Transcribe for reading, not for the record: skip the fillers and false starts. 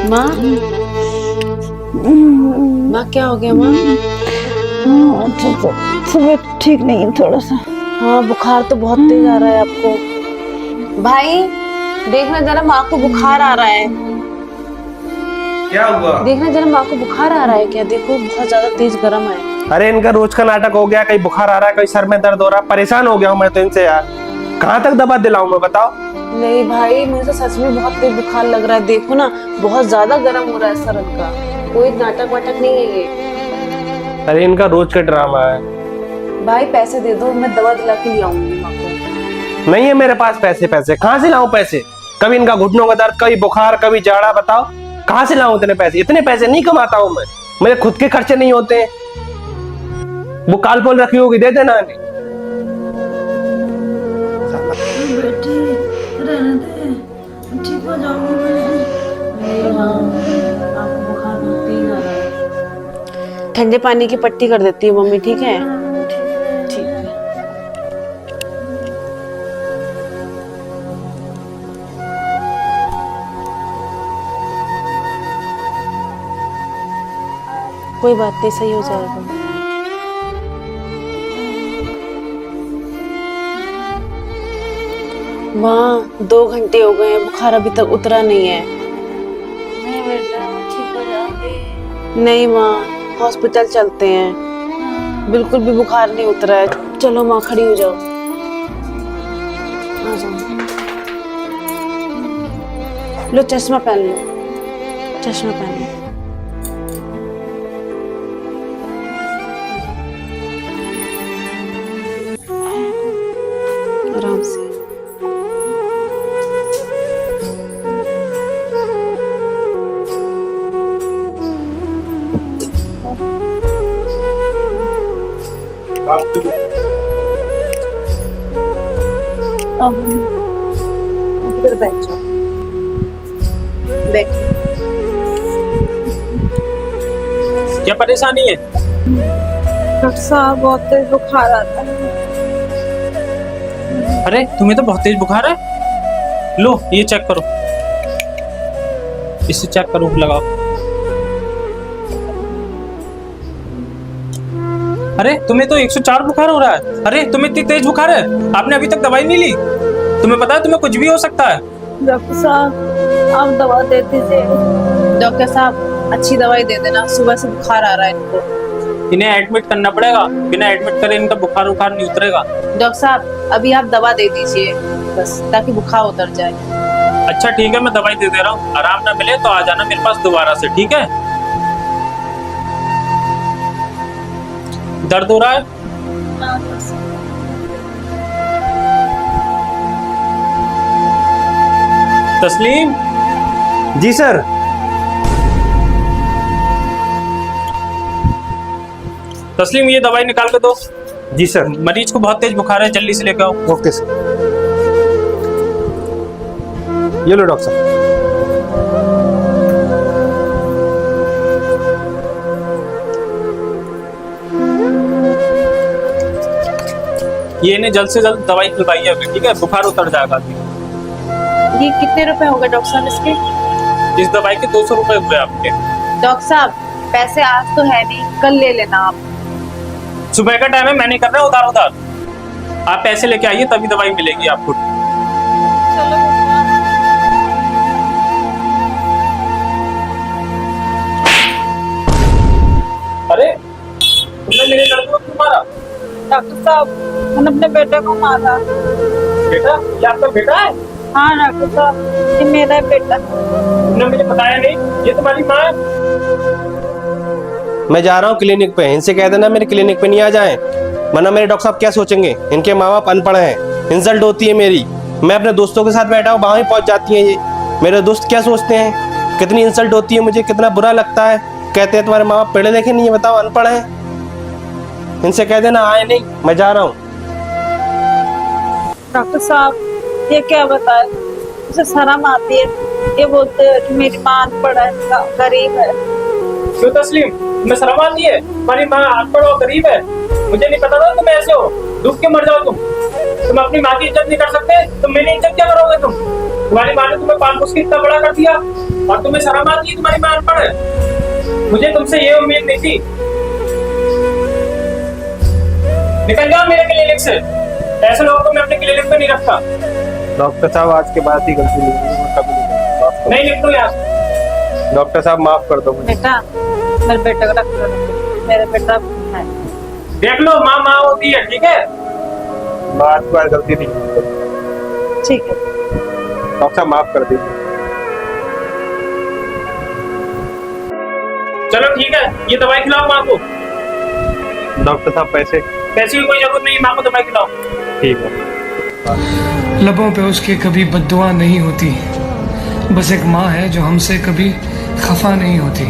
माँ माँ क्या हो गया माँ? अच्छा तो तबीयत ठीक नहीं है थोड़ा सा। हाँ बुखार तो बहुत तेज आ रहा है आपको। भाई देखना जरा, माँ को बुखार आ रहा है। क्या हुआ? देखना जरा, माँ को बुखार आ रहा है क्या? देखो बहुत ज्यादा तेज गर्म है। अरे इनका रोज का नाटक हो गया, कहीं बुखार आ रहा है, कहीं सर में दर्द हो रहा है। परेशान हो गया हूँ मैं तो इनसे यार। कहाँ तक दवा दिलाऊं मैं, बताओ। नहीं भाई, मुझे तो सच में बहुत तेज बुखार लग रहा है। देखो ना, बहुत ज्यादा गर्म हो रहा है सर इनका। कोई नाटक वाटक नहीं है ये। अरे इनका रोज का ड्रामा है। भाई पैसे दे दो, मैं दवा दिला के ले आऊंगी माँ को। नहीं है मेरे पास पैसे। पैसे कहाँ से लाऊं पैसे? कभी इनका घुटनों का दर्द, कभी बुखार, कभी जाड़ा। बताओ कहाँ से लाऊं इतने पैसे? इतने पैसे नहीं कमाता हूँ मैं। मेरे खुद के खर्चे नहीं होते हैं। वो काल पोल रखी होगी, दे देना इन्हें। बेटी रहने दे, ठीक हो जाऊंगी मैं। आपको बुखार बहुत तेज आ रहा है। ठंडे पानी की पट्टी कर देती है मम्मी, ठीक है? ठीक है। कोई बात नहीं, सही हो जाएगा। माँ 2 घंटे हो गए हैं, बुखार अभी तक उतरा नहीं है। नहीं बेटा ठीक हो जाऊंगी। नहीं माँ, हॉस्पिटल चलते हैं। बिल्कुल भी बुखार नहीं उतरा है। चलो माँ, खड़ी हो जाओ। आ जाओ। लो चश्मा पहन लो, चश्मा पहन लो। आराम से। इधर बैठ जाओ, बैठ। क्या परेशानी है? डॉक्टर साहब बहुत तेज बुखार आता है। अरे तुम्हें तो बहुत तेज बुखार है। लो ये चेक करो, इसे चेक करो, लगाओ। अरे तुम्हें तो 104 बुखार हो रहा है। अरे तुम्हें इतनी तेज बुखार है, आपने अभी तक दवाई नहीं ली? तुम्हें पता है तुम्हें कुछ भी हो सकता है। डॉक्टर साहब आप दवा दे दीजिए। डॉक्टर साहब अच्छी दवाई दे देना, सुबह से बुखार आ रहा है इनको। इन्हें एडमिट करना पड़ेगा, बिना एडमिट करे इनका बुखार उखार नहीं उतरेगा। डॉक्टर साहब अभी आप दवा दे दीजिए बस, ताकि बुखार उतर जाए। अच्छा ठीक है, मैं दवाई दे दे रहा हूँ। आराम ना मिले तो आ जाना मेरे पास दोबारा से, ठीक है? दर्द हो रहा है? तस्लीम। जी सर। तस्लीम ये दवाई निकाल के दो। जी सर। मरीज को बहुत तेज बुखार है, जल्दी से लेकर आओ। Okay sir. ये लो डॉक्टर साहब। ये इन्हें जल्द से जल्द दवाई खिलवाइए अभी, ठीक है? बुखार उतर जाएगा। ये कितने रुपए होंगे डॉक्टर साहब इसके? इस दवाई के 200 रुपए हुए आपके। डॉक्टर साहब पैसे आज तो है नहीं, कल ले लेना आप। सुबह का टाइम है, मैं नहीं कर रहा उधार उधार। आप पैसे लेके आइए तभी दवाई मिलेगी आपको। अरे तुमने मेरे लड़के को क्यों मारा? डॉक्टर साहब मैंने अपने बेटे को मारा। बेटा? ये आपका बेटा है? हाँ डॉक्टर साहब ये मेरा बेटा। तुमने मुझे बताया नहीं, ये तुम्हारी माँ है? मैं जा रहा हूँ क्लिनिक पे। इनसे कह देना मेरे क्लिनिक पे नहीं आ जाए, वरना मेरे डॉक्टर साहब क्या सोचेंगे। इनके माँ बाप अनपढ़ हैं, इंसल्ट होती है मेरी। मैं अपने दोस्तों के साथ बैठा हूँ, वहां ही पहुंच जाती हैं ये। मेरे दोस्त क्या सोचते हैं, कितनी इंसल्ट होती है मुझे, कितना बुरा लगता है। कहते हैं तुम्हारे माँ बाप पढ़े लिखे नहीं है, बताओ अनपढ़ है। इनसे कह देना आए नहीं, मैं जा रहा हूँ। डॉक्टर साहब ये क्या बताए, उसे शर्म आती है। ये बोलते हैं कि मेरी माँ अनपढ़ है, गरीब है। क्यों तस्लीम, तुम्हें शर्म आती है? तुम्हारी माँ अनपढ़ और गरीब है? मुझे नहीं पता था तुम ऐसे हो, डूब के मर जाओ तुम। तुम अपनी माँ की इज्जत नहीं कर सकते तो मेरी इज्जत क्या करोगे तुम? तुम्हारी माँ ने तुम्हें पाल पोस के इतना बड़ा कर दिया और तुम्हें शर्म आती है? तुम्हारी माँ अनपढ़ है। मुझे तुमसे ये उम्मीद नहीं थी। निकल जाओ मेरे क्लिनिक से। ऐसे लोगों को मैं अपने क्लिनिक पे नहीं रखता। डॉक्टर साहब आज के बाद ही गलती नहीं होगी, मैं कभी नहीं करूंगा। नहीं निकलो यहाँ। डॉक्टर साहब माफ कर दो मुझे। बेटा मेरे बेटे को रख लो, मेरे बेटा है। देख लो माँ माँ होती है, ठीक है? मैं आज के बाद गलती नहीं करूंगा। ठीक है डॉक्टर साहब माफ कर दीजिए। चलो ठीक है, ये दवाई खिलाओ माँ को। डॉक्टर साहब पैसे? पैसे की कोई जरूरत नहीं, माँ को दवाई खिलाओ। ठीक है। लबों पे उसके कभी बद्दुआ नहीं होती, बस एक माँ है जो हमसे कभी खफा नहीं होती।